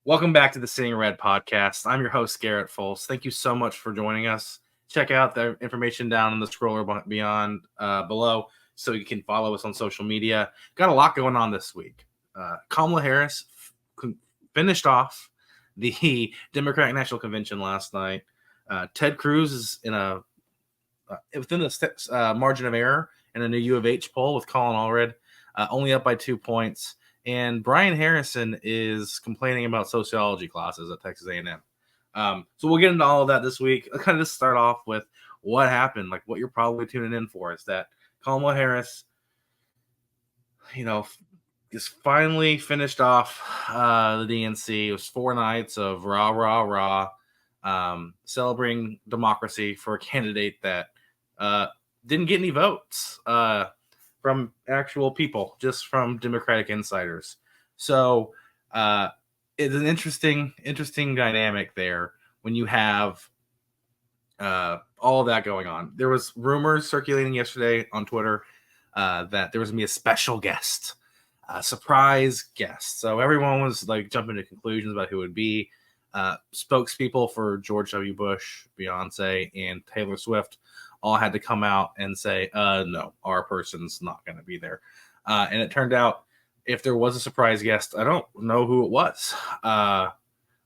Welcome back to the Seeing Red podcast. I'm your host, Garrett Foles. Thank you so much for joining us. Check out the information down in the scroller beyond below so you can follow us on social media. Got a lot going on this week. Kamala Harris finished off the Democratic National Convention last night. Ted Cruz is in within the margin of error in a new U of H poll with Colin Allred, only up by 2 points. And Brian Harrison is complaining about sociology classes at Texas A&M. So we'll get into all of that this week. I'll kind of just start off with what happened. Like what you're probably tuning in for is that Kamala Harris, just finally finished off the DNC. It was 4 nights of rah, rah, rah, celebrating democracy for a candidate that didn't get any votes. From actual people, just from Democratic insiders. So it's an interesting dynamic there when you have all of that going on. There was rumors circulating yesterday on Twitter that there was going to be a special guest, a surprise guest. So everyone was like jumping to conclusions about who it would be. Spokespeople for George W. Bush, Beyonce, and Taylor Swift all had to come out and say, no, our person's not going to be there. And it turned out if there was a surprise guest, I don't know who it was. I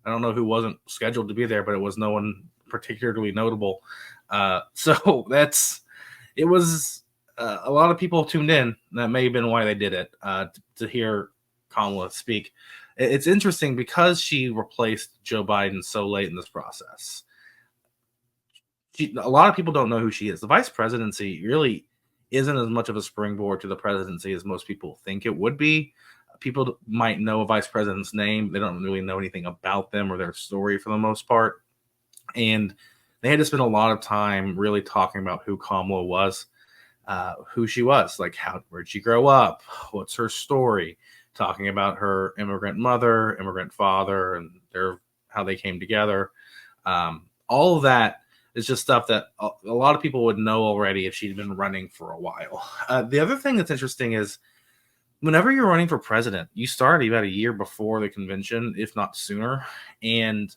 don't know who wasn't scheduled to be there, but it was no one particularly notable. So it was a lot of people tuned in. That may have been why they did it, to hear Kamala speak. It's interesting because she replaced Joe Biden so late in this process. A lot of people don't know who she is. The vice presidency really isn't as much of a springboard to the presidency as most people think it would be. People might know a vice president's name. They don't really know anything about them or their story for the most part. And they had to spend a lot of time really talking about who Kamala was, who she was, like where'd she grow up, what's her story, talking about her immigrant mother, immigrant father, and how they came together. All of that is just stuff that a lot of people would know already if she'd been running for a while. The other thing that's interesting is whenever you're running for president, you start about a year before the convention, if not sooner, and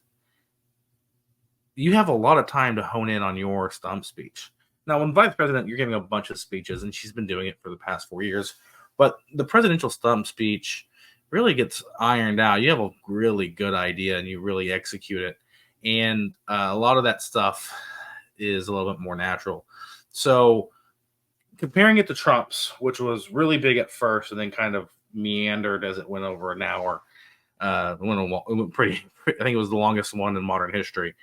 you have a lot of time to hone in on your stump speech. Now, when vice president, you're giving a bunch of speeches, and she's been doing it for the past 4 years, but the presidential stump speech really gets ironed out. You have a really good idea, and you really execute it. And a lot of that stuff is a little bit more natural. So comparing it to Trump's, which was really big at first and then kind of meandered as it went over an hour. It went pretty, I think it was the longest one in modern history.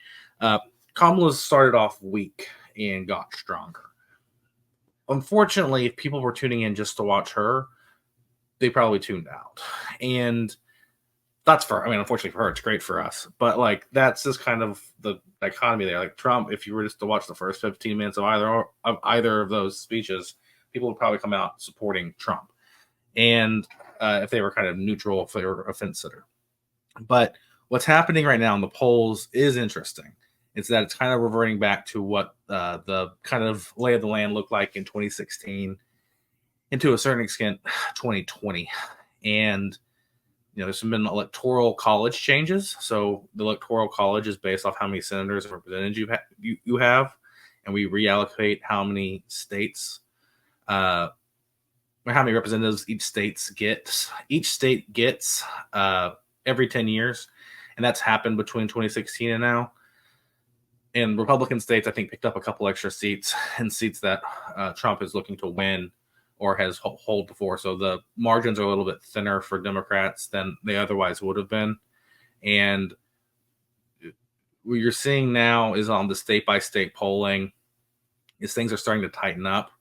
Kamala's started off weak and got stronger. Unfortunately, if people were tuning in just to watch her, they probably tuned out. And unfortunately for her, it's great for us. But that's just kind of the dichotomy there. Like Trump, if you were just to watch the first 15 minutes of either of those speeches, people would probably come out supporting Trump. And if they were kind of neutral, if they were a fence sitter. But what's happening right now in the polls is interesting. It's that it's kind of reverting back to what the kind of lay of the land looked like in 2016 and to a certain extent 2020. And there's been electoral college changes. So the electoral college is based off how many senators and representatives you have, and we reallocate how many states, or how many representatives each state gets. Each state gets every 10 years, and that's happened between 2016 and now. And Republican states, I think, picked up a couple extra seats and seats that Trump is looking to win or has hold before. So the margins are a little bit thinner for Democrats than they otherwise would have been. And what you're seeing now is on the state-by-state polling is things are starting to tighten up.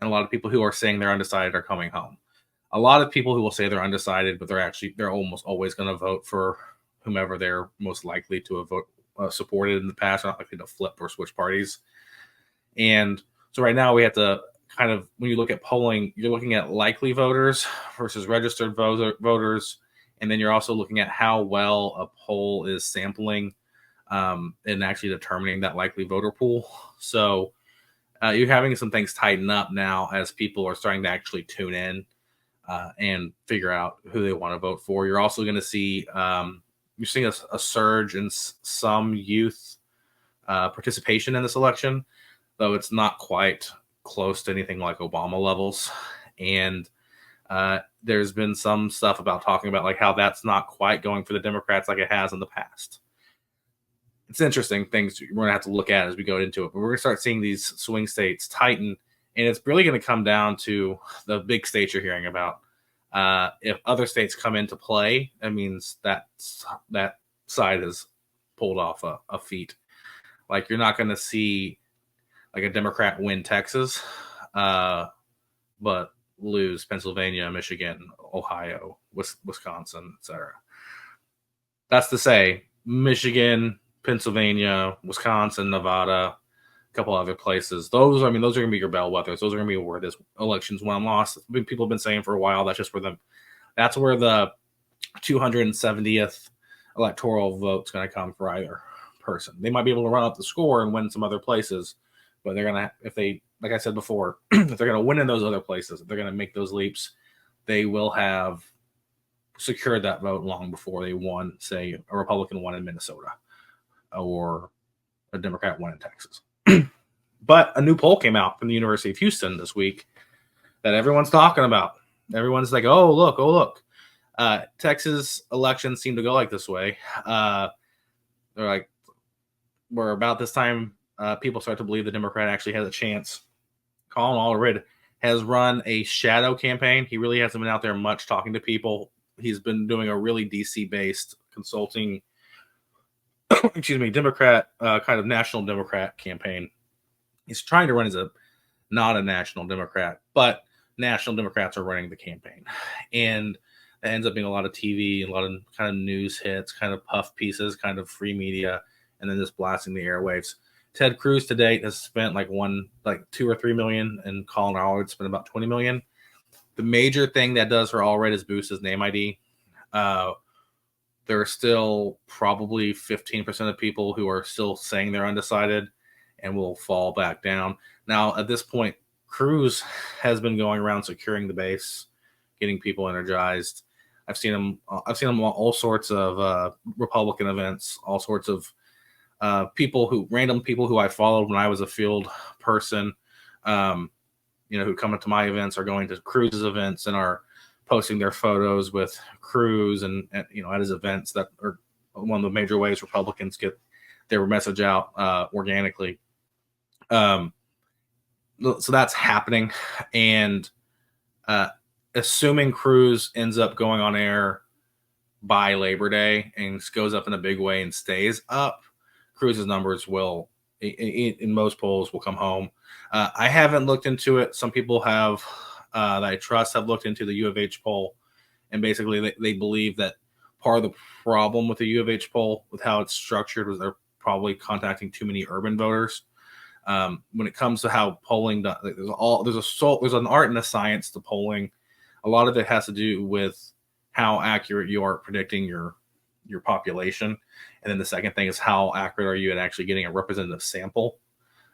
And a lot of people who are saying they're undecided are coming home. A lot of people who will say they're undecided, but they're almost always going to vote for whomever they're most likely to have supported in the past, are not likely to flip or switch parties. And so right now we have to kind of, when you look at polling, you're looking at likely voters versus registered voters. And then you're also looking at how well a poll is sampling and actually determining that likely voter pool. So you're having some things tighten up now as people are starting to actually tune in and figure out who they want to vote for. You're also going to see you're seeing a surge in some youth participation in this election, though it's not quite close to anything like Obama levels. And there's been some stuff about talking about like how that's not quite going for the Democrats like it has in the past. It's interesting things we're gonna have to look at as we go into it, but we're gonna start seeing these swing states tighten, and it's really going to come down to the big states you're hearing about. If other states come into play, that means that side has pulled off a feat. Like, you're not going to see like a Democrat win Texas, but lose Pennsylvania, Michigan, Ohio, Wisconsin, etc. That's to say, Michigan, Pennsylvania, Wisconsin, Nevada, a couple other places. Those are going to be your bellwethers. Those are going to be where this election's won and lost. People have been saying for a while that's where the 270th electoral vote's going to come for either person. They might be able to run up the score and win some other places, but they're going to, if they, like I said before, if they're going to win in those other places, if they're going to make those leaps, they will have secured that vote long before they won, say, a Republican won in Minnesota or a Democrat won in Texas. But a new poll came out from the University of Houston this week that everyone's talking about. Everyone's like, oh, look. Texas elections seem to go like this way. They're like, where about this time, people start to believe the Democrat actually has a chance. Colin Allred has run a shadow campaign. He really hasn't been out there much talking to people. He's been doing a really DC-based consulting, Democrat, kind of national Democrat campaign. He's trying to run as not a national Democrat, but national Democrats are running the campaign. And it ends up being a lot of TV, a lot of kind of news hits, kind of puff pieces, kind of free media, and then just blasting the airwaves. Ted Cruz to date has spent like $2 or $3 million, and Colin Allred spent about $20 million. The major thing that does for Allred is boost his name ID. There are still probably 15% of people who are still saying they're undecided and will fall back down. Now, at this point, Cruz has been going around securing the base, getting people energized. I've seen him on all sorts of Republican events, all sorts of random people who I followed when I was a field person, who come into my events are going to Cruz's events and are posting their photos with Cruz and at his events. That are one of the major ways Republicans get their message out organically. So that's happening, and assuming Cruz ends up going on air by Labor Day and goes up in a big way and stays up, Cruz's numbers will, in most polls, will come home. I haven't looked into it. Some people have that I trust have looked into the U of H poll, and basically they believe that part of the problem with the U of H poll, with how it's structured, was they're probably contacting too many urban voters. When it comes to how polling, there's an art and a science to polling. A lot of it has to do with how accurate you are at predicting your population, and then the second thing is how accurate are you at actually getting a representative sample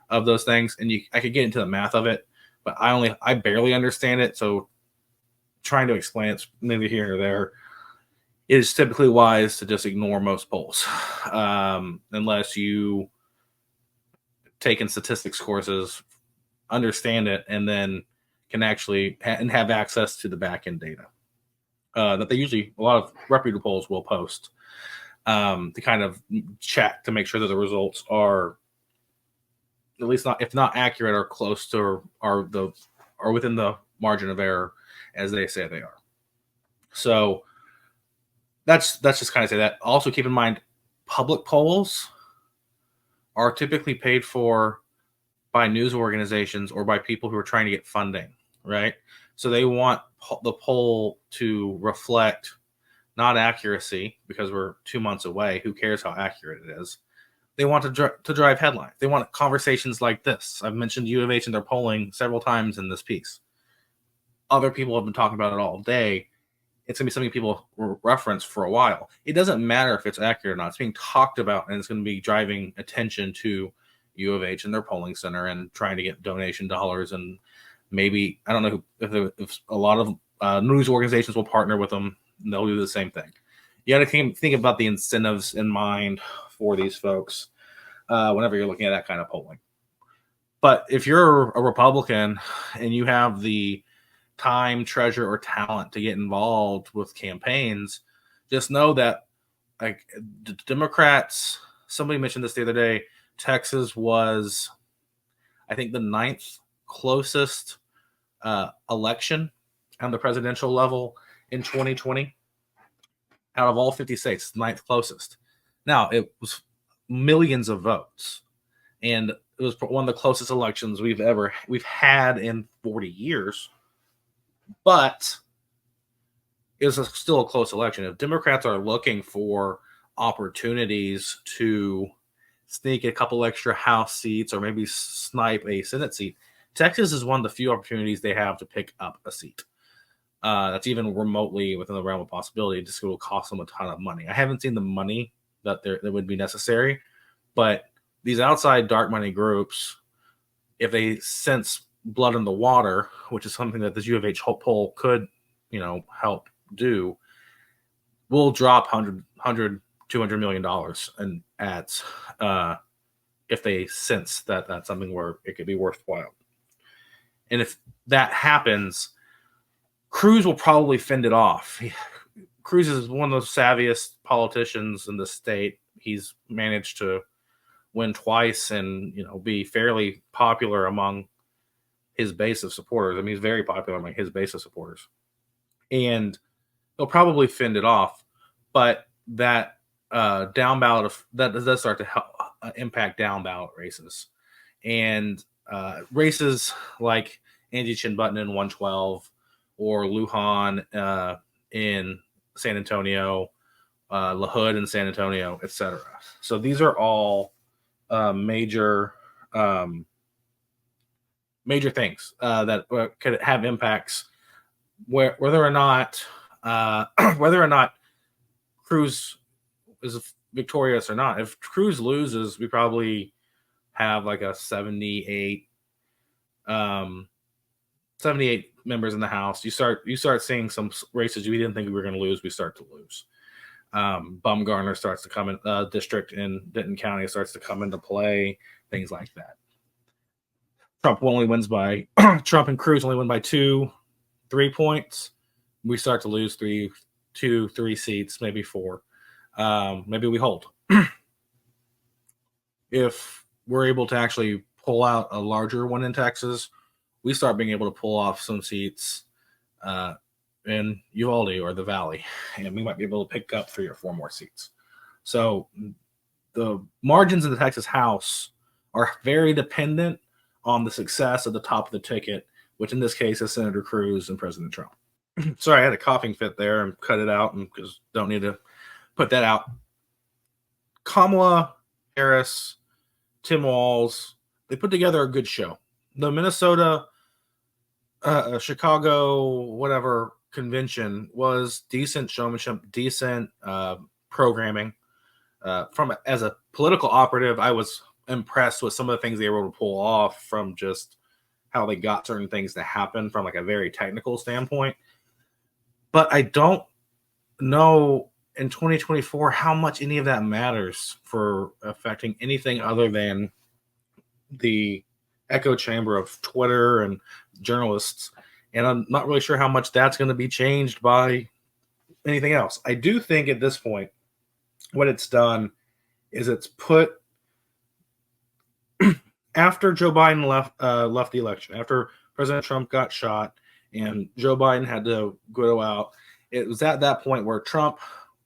of those things. And I could get into the math of it, but I barely understand it. So trying to explain it's neither here nor there. It is typically wise to just ignore most polls, unless you taken statistics courses, understand it, and then can actually have access to the back end data that they usually, a lot of reputable polls will post to kind of check to make sure that the results are at least not, if not accurate, or close to, or within the margin of error as they say they are. So that's just kind of say that. Also keep in mind, public polls are typically paid for by news organizations or by people who are trying to get funding, right? So they want the poll to reflect not accuracy, because we're 2 months away. Who cares how accurate it is? They want to drive headlines. They want conversations like this. I've mentioned U of H and their polling several times in this piece. Other people have been talking about it all day. It's going to be something people reference for a while. It doesn't matter if it's accurate or not. It's being talked about, and it's going to be driving attention to U of H and their polling center and trying to get donation dollars. And maybe, I don't know if a lot of news organizations will partner with them, and they'll do the same thing. You got to think about the incentives in mind for these folks whenever you're looking at that kind of polling. But if you're a Republican and you have the time, treasure, or talent to get involved with campaigns, just know that like Democrats, somebody mentioned this the other day, Texas was, I think, the 9th closest election on the presidential level in 2020 out of all 50 states, 9th closest. Now, it was millions of votes, and it was one of the closest elections we've had in 40 years, but it was still a close election. If Democrats are looking for opportunities to sneak a couple extra House seats or maybe snipe a Senate seat, Texas is one of the few opportunities they have to pick up a seat. That's even remotely within the realm of possibility. Just will cost them a ton of money. I haven't seen the money that would be necessary, but these outside dark money groups, if they sense blood in the water, which is something that this U of H poll could, help do, will drop $100, $200 million in ads if they sense that that's something where it could be worthwhile. And if that happens, Cruz will probably fend it off. Cruz is one of the savviest politicians in the state. He's managed to win twice and be fairly popular among his base of supporters. I mean, he's very popular among his base of supporters, and he'll probably fend it off. But that down ballot that does start to help, impact down ballot races, and races like Angie Chin Button in 112 or Lujan in San Antonio, LaHood in San Antonio, etc. So these are all major things that could have impacts whether or not Cruz is victorious or not. If Cruz loses, we probably have like a 78 members in the House. You start seeing some races we didn't think we were going to lose. We start to lose. Bumgarner starts to come in, district in Denton County starts to come into play, things like that. Trump and Cruz only win by 2-3 points. We start to lose 3 seats, maybe 4. Maybe we hold. If we're able to actually pull out a larger one in Texas, we start being able to pull off some seats in Uvalde or the Valley, and we might be able to pick up 3 or 4 more seats. So the margins in the Texas House are very dependent on the success of the top of the ticket, which in this case is Senator Cruz and President Trump. Sorry, I had a coughing fit there and cut it out because don't need to put that out. Kamala Harris, Tim Walz, they put together a good show. The Minnesota, Chicago, whatever convention was decent showmanship, decent programming. As a political operative, I was impressed with some of the things they were able to pull off from just how they got certain things to happen from like a very technical standpoint. But I don't know in 2024 how much any of that matters for affecting anything other than the echo chamber of Twitter and journalists. And I'm not really sure how much that's going to be changed by anything else. I do think at this point, what it's done is it's put after Joe Biden left the election, after President Trump got shot and Joe Biden had to go out, it was at that point where Trump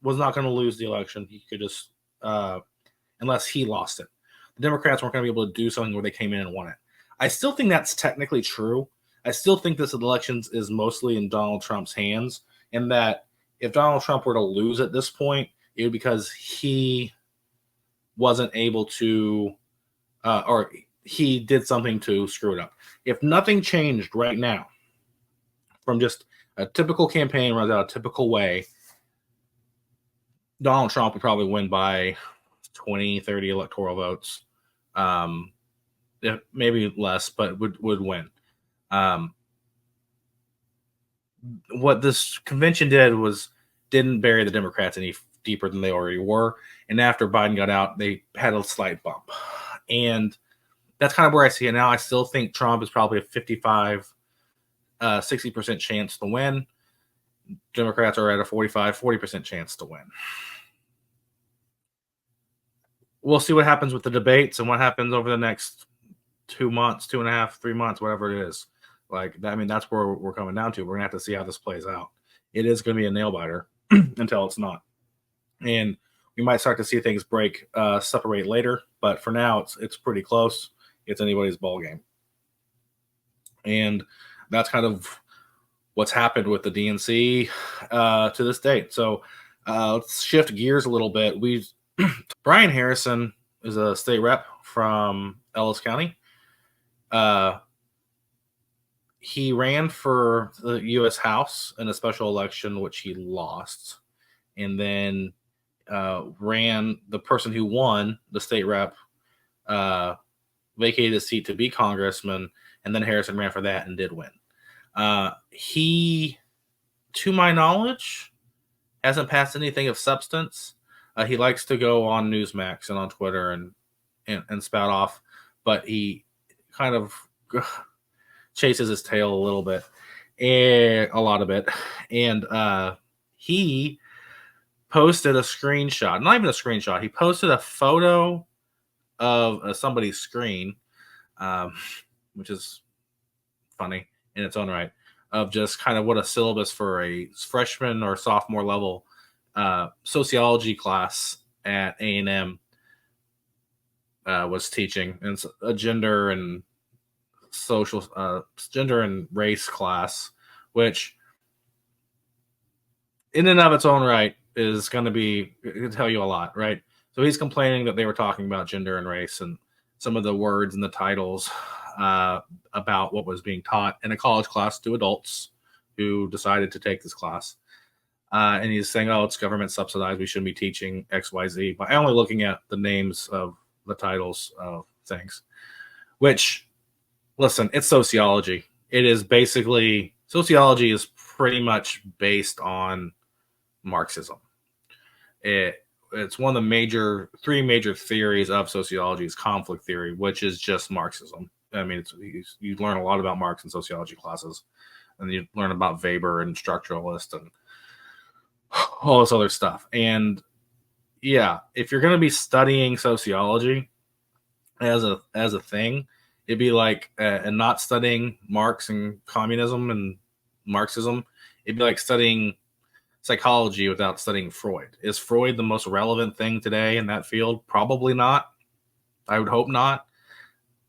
was not going to lose the election. He could just, unless he lost it. The Democrats weren't going to be able to do something where they came in and won it. I still think that's technically true. I still think this election is mostly in Donald Trump's hands, and that if Donald Trump were to lose at this point, it would be because he wasn't able to, or he did something to screw it up. If nothing changed right now from just a typical campaign runs out a typical way, Donald Trump would probably win by 20, 30 electoral votes. Maybe less, but would win. What this convention did was didn't bury the Democrats any deeper than they already were. And after Biden got out, they had a slight bump. And that's kind of where I see it now. I still think Trump is probably a 55, 60% chance to win. Democrats are at a 45, 40% chance to win. We'll see what happens with the debates and what happens over the next 2 months, 2.5, 3 months, whatever it is. Like, I mean, that's where we're coming down to. We're going to have to see how this plays out. It is going to be a nail biter until it's not. And we might start to see things separate later. But for now, it's pretty close. It's anybody's ball game. And that's kind of what's happened with the DNC to this date. So let's shift gears a little bit. Brian Harrison is a state rep from Ellis County. He ran for the U.S. House in a special election, which he lost, and then the person who won, the state rep, vacated his seat to be congressman, and then Harrison ran for that and did win. He, to my knowledge, hasn't passed anything of substance. He likes to go on Newsmax and on Twitter and spout off, but he kind of chases his tail a little bit, a lot of it. And he posted a screenshot, not even a screenshot. He posted a photo of somebody's screen, which is funny in its own right, of just kind of what a syllabus for a freshman or sophomore level sociology class at A&M was teaching. And it's a gender and race class, which in and of its own right is going to tell you a lot, right? So he's complaining that they were talking about gender and race and some of the words and the titles about what was being taught in a college class to adults who decided to take this class. And he's saying, oh, it's government subsidized. We shouldn't be teaching X, Y, Z by only looking at the names of the titles of things, which, listen, it's sociology. It is basically, sociology is pretty much based on Marxism. It's one of the three major theories of sociology is conflict theory, which is just Marxism. I mean, you learn a lot about Marx in sociology classes, and you learn about Weber and structuralist and all this other stuff. And yeah, if you're going to be studying sociology as a thing, it'd be like, and not studying Marx and communism and Marxism, it'd be like studying psychology without studying Freud. Is Freud the most relevant thing today in that field? Probably not. I would hope not.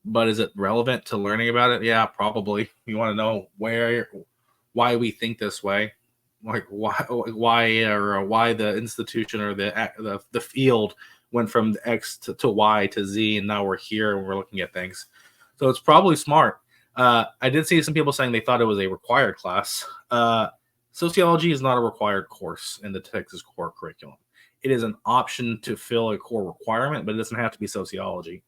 But is it relevant to learning about it? Yeah, probably. You want to know why we think this way, like why the institution or the field went from X to Y to Z, and now we're here and we're looking at things. So it's probably smart. I did see some people saying they thought it was a required class. Sociology is not a required course in the Texas core curriculum. It is an option to fill a core requirement, but it doesn't have to be sociology.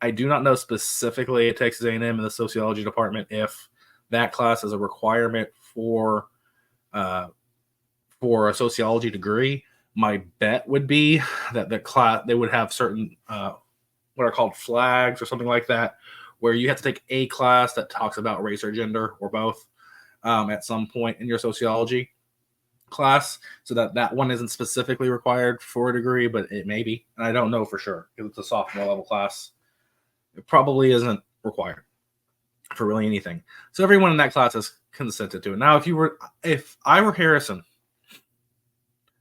I do not know specifically at Texas A&M in the sociology department if that class is a requirement for a sociology degree. My bet would be that the class, they would have certain what are called flags or something like that, where you have to take a class that talks about race or gender or both at some point in your sociology class, so that one isn't specifically required for a degree, but it may be. And I don't know for sure. If it's a sophomore level class, it probably isn't required for really anything. So everyone in that class has consented to it. Now, if I were Harrison,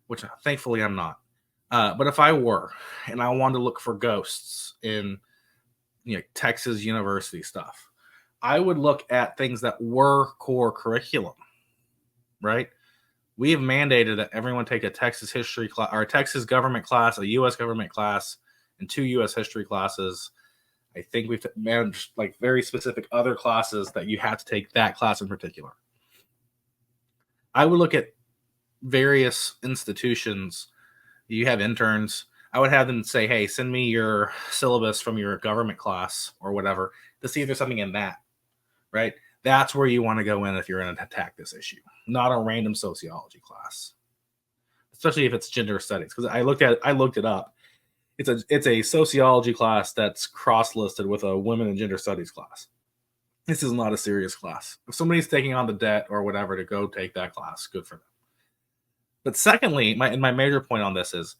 which thankfully I'm not, but if I were, and I wanted to look for ghosts in Texas University stuff, I would look at things that were core curriculum, right? We have mandated that everyone take a Texas history class or a Texas government class, a U.S. government class, and 2 U.S. history classes. I think we've managed like very specific other classes that you have to take that class in particular. I would look at various institutions. You have interns. I would have them say, hey, send me your syllabus from your government class or whatever to see if there's something in that, right? That's where you want to go in if you're going to attack this issue, not a random sociology class. especially if it's gender studies. Because I looked it up. It's a sociology class that's cross-listed with a women and gender studies class. This is not a serious class. If somebody's taking on the debt or whatever to go take that class, good for them. But secondly, my major point on this is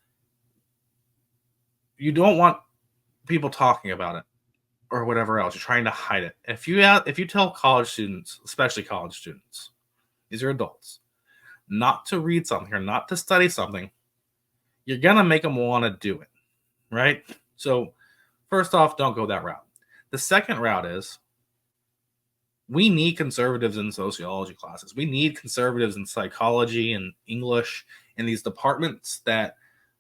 you don't want people talking about it or whatever else. You're trying to hide it. If you tell college students, especially college students, these are adults, not to read something or not to study something, you're going to make them want to do it, right? So first off, don't go that route. The second route is we need conservatives in sociology classes. We need conservatives in psychology and English in these departments that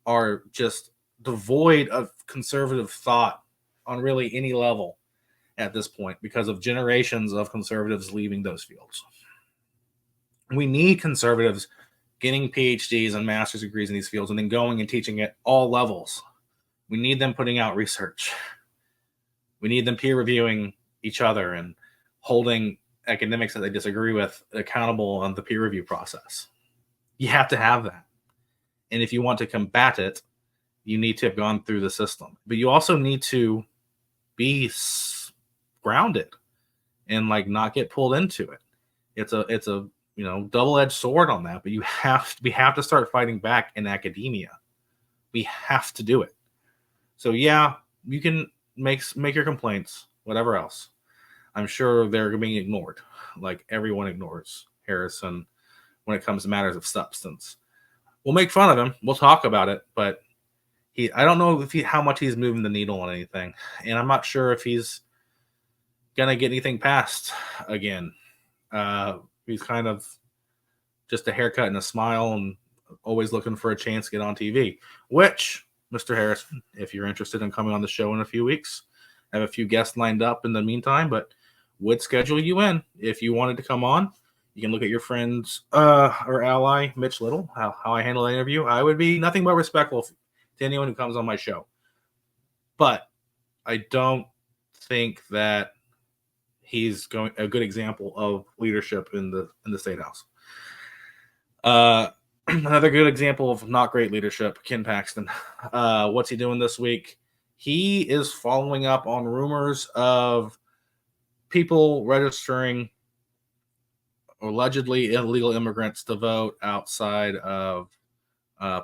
are just devoid of conservative thought on really any level at this point because of generations of conservatives leaving those fields. We need conservatives getting PhDs and master's degrees in these fields and then going and teaching at all levels. We need them putting out research. We need them peer reviewing each other and holding academics that they disagree with accountable on the peer review process. You have to have that. And if you want to combat it, you need to have gone through the system. But you also need to be grounded and like not get pulled into it. It's a double-edged sword on that, but we have to start fighting back in academia. We have to do it. So yeah, you can make your complaints, whatever else. I'm sure they're being ignored, like everyone ignores Harrison when it comes to matters of substance. We'll make fun of him. We'll talk about it, but I don't know how much he's moving the needle on anything, and I'm not sure if he's gonna get anything passed again. He's kind of just a haircut and a smile, and always looking for a chance to get on TV. Which, Mr. Harrison, if you're interested in coming on the show in a few weeks, I have a few guests lined up in the meantime, but would schedule you in if you wanted to come on. You can look at your friends or ally, Mitch Little, how I handle the interview. I would be nothing but respectful to anyone who comes on my show. But I don't think that he's a good example of leadership in the State House. Another good example of not great leadership, Ken Paxton. What's he doing this week? He is following up on rumors of people registering allegedly illegal immigrants to vote outside of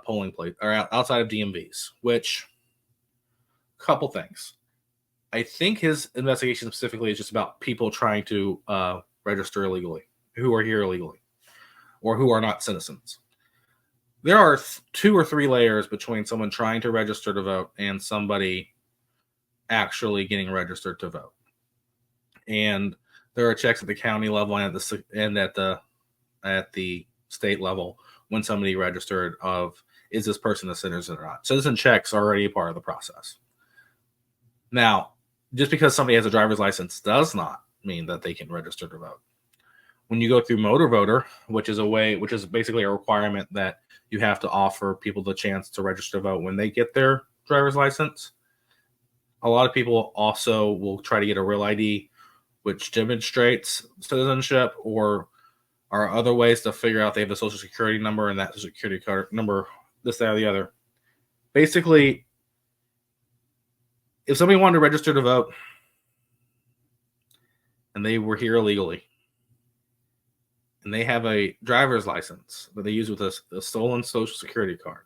polling place or outside of DMVs, which couple things. I think his investigation specifically is just about people trying to register illegally, who are here illegally, or who are not citizens. There are 2 or 3 layers between someone trying to register to vote and somebody actually getting registered to vote. And there are checks at the county level and at the state level when somebody registered of, is this person a citizen or not? Citizen checks are already a part of the process. Now, just because somebody has a driver's license does not mean that they can register to vote. When you go through Motor Voter, which is basically a requirement that you have to offer people the chance to register to vote when they get their driver's license, a lot of people also will try to get a real ID, which demonstrates citizenship, or are other ways to figure out they have a social security number and that social security card number, this, that, or the other. Basically, if somebody wanted to register to vote and they were here illegally and they have a driver's license that they use with a stolen social security card,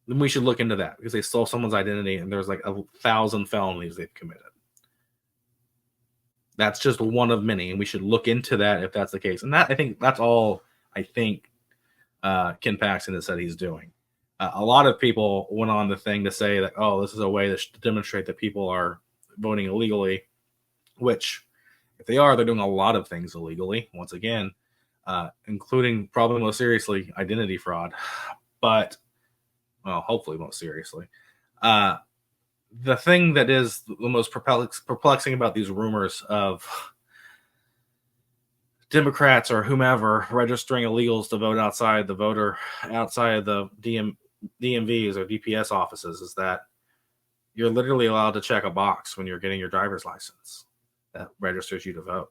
then we should look into that because they stole someone's identity and there's like 1,000 felonies they've committed. That's just one of many, and we should look into that if that's the case. And I think that's all Ken Paxton has said he's doing. A lot of people went on the thing to say that, oh, this is a way to demonstrate that people are voting illegally, which if they are, they're doing a lot of things illegally, once again, including probably most seriously identity fraud. But, well, hopefully most seriously. The thing that is the most perplexing about these rumors of Democrats or whomever registering illegals to vote outside the DMVs or DPS offices is that you're literally allowed to check a box when you're getting your driver's license that registers you to vote.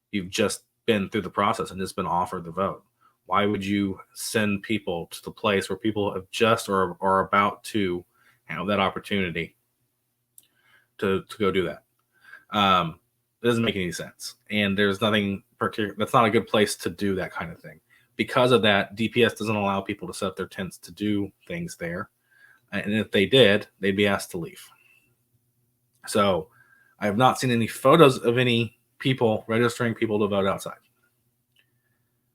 You've just been through the process and just been offered the vote. Why would you send people to the place where people have just or are about to have that opportunity to go do that? It doesn't make any sense. And there's nothing particular. That's not a good place to do that kind of thing. Because of that, DPS doesn't allow people to set up their tents to do things there. And if they did, they'd be asked to leave. So I have not seen any photos of any people registering people to vote outside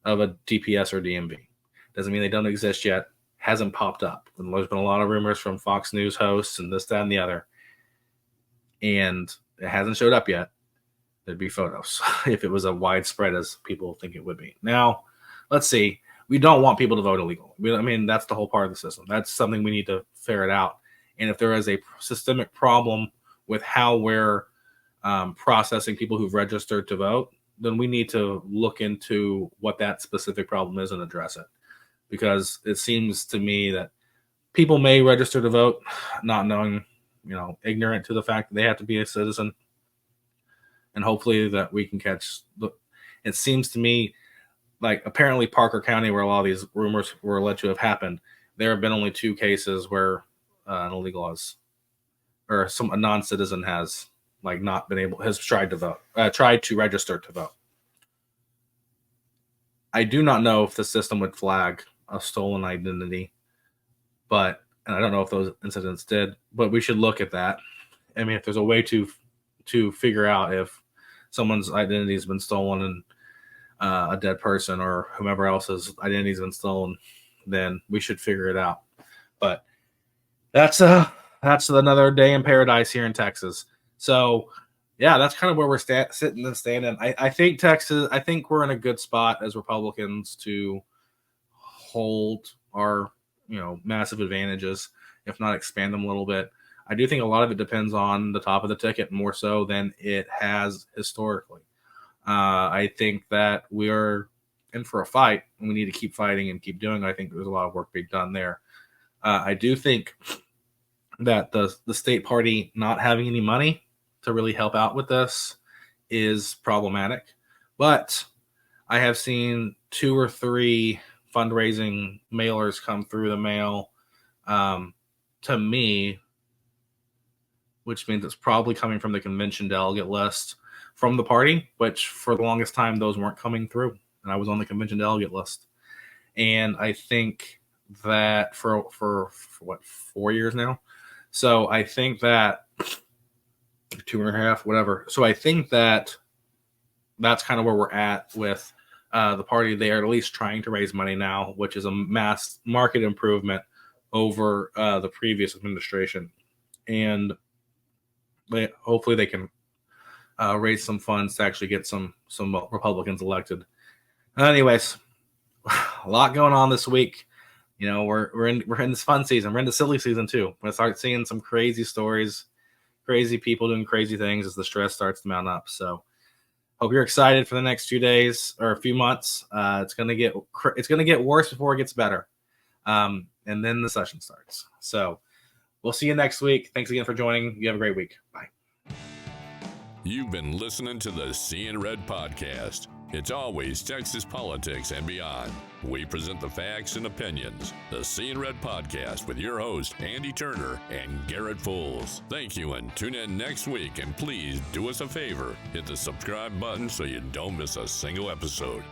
of a DPS or DMV. Doesn't mean they don't exist yet. Hasn't popped up. And there's been a lot of rumors from Fox News hosts and this, that, and the other. And it hasn't showed up yet. There'd be photos if it was a widespread as people think it would be. Now, let's see. We don't want people to vote illegal. I mean, that's the whole part of the system. That's something we need to ferret out. And if there is a systemic problem with how we're processing people who've registered to vote, then we need to look into what that specific problem is and address it. Because it seems to me that people may register to vote not knowing, ignorant to the fact that they have to be a citizen. And hopefully that we can catch it seems to me like apparently Parker County, where a lot of these rumors were alleged to have happened, there have been only 2 cases where an illegal has, or a non-citizen has not been able, has tried to vote, tried to register to vote. I do not know if the system would flag a stolen identity, and I don't know if those incidents did, but we should look at that. I mean, if there's a way to figure out if someone's identity has been stolen and a dead person or whomever else's identity has been stolen, then we should figure it out. But that's another day in paradise here in Texas. So yeah, that's kind of where we're sitting and standing. I think Texas, I think we're in a good spot as Republicans to hold our, massive advantages, if not expand them a little bit. I do think a lot of it depends on the top of the ticket more so than it has historically. I think that we are in for a fight, and we need to keep fighting and keep doing it. I think there's a lot of work being done there. I do think that the state party not having any money to really help out with this is problematic. But I have seen 2 or 3 fundraising mailers come through the mail to me, which means it's probably coming from the convention delegate list from the party, which for the longest time, those weren't coming through. And I was on the convention delegate list. And I think that for what, 4 years now? So I think that 2.5, whatever. So I think that that's kind of where we're at with the party. They are at least trying to raise money now, which is a mass market improvement over the previous administration. And hopefully they can raise some funds to actually get some Republicans elected. Anyways, a lot going on this week. We're in this fun season. We're in the silly season too. We're gonna start seeing some crazy stories, crazy people doing crazy things as the stress starts to mount up. So, hope you're excited for the next few days or a few months. It's gonna get worse before it gets better, and then the session starts. So, we'll see you next week. Thanks again for joining. You have a great week. Bye. You've been listening to the Seeing Red podcast. It's always Texas politics and beyond. We present the facts and opinions. The Seeing Red podcast with your host, Andy Turner and Garrett Fools. Thank you, and tune in next week. And please do us a favor. Hit the subscribe button so you don't miss a single episode.